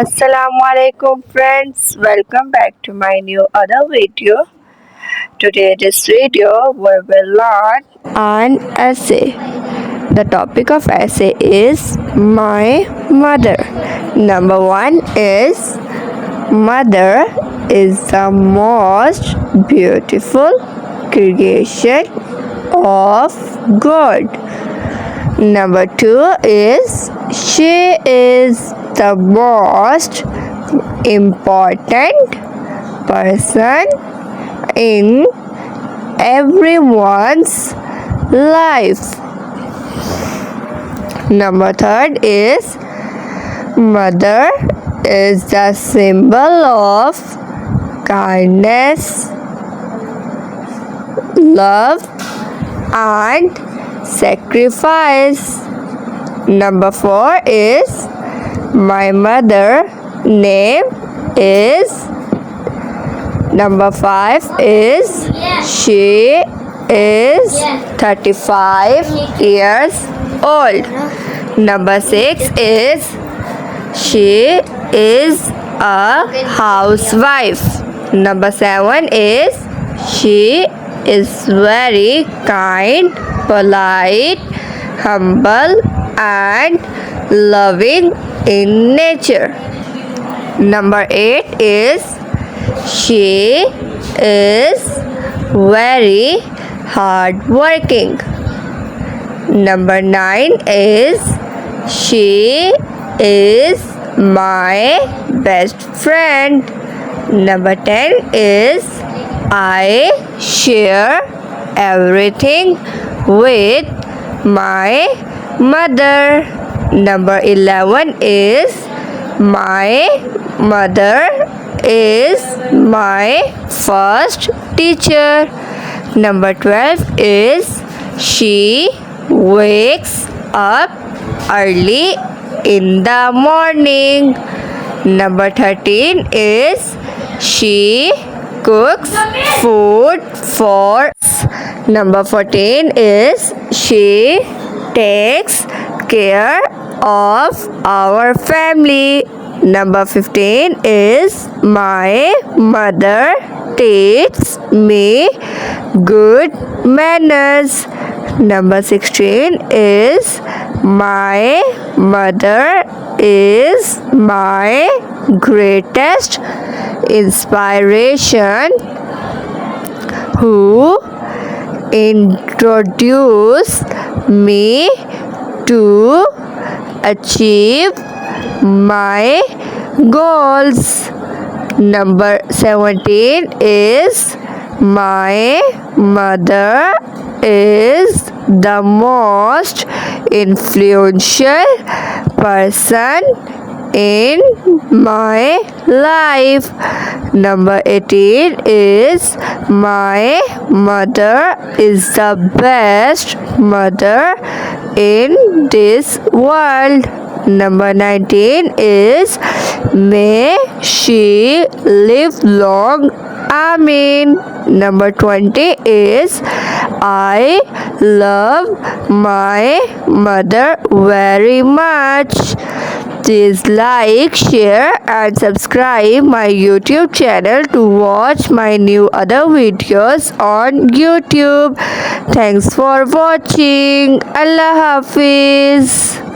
Assalamu alaikum friends, welcome back to my new other video. Today this video we will learn an essay. The topic of essay is my mother. Number 1 is mother is the most beautiful creation of God. Number 2 is she is the most important person in everyone's life. Number 3 is mother is the symbol of kindness, love, and sacrifice. Number 4 is my mother name is. Number 5 is she is 35 years old. Number 6 is she is a housewife. Number 7 is she is very kind, polite, humble, and loving in nature. Number 8 is she is very hardworking. Number 9 is she is my best friend. Number 10 is I share everything with my mother. Number 11 is my mother is my first teacher. Number 12 is she wakes up early in the morning. Number 13 is she cooks food for us. Number 14 is she takes care of our family. Number 15 is my mother teaches me good manners. Number 16 is my mother is my greatest inspiration who introduced me to achieve my goals. Number 17 is my mother is the most influential person in my life. Number 18 is my mother is the best mother in this world. Number 19 is may she live long. Amen. Number 20 is I love my mother very much. Please like, share and subscribe my YouTube channel to watch my new other videos on YouTube. Thanks for watching. Allah Hafiz.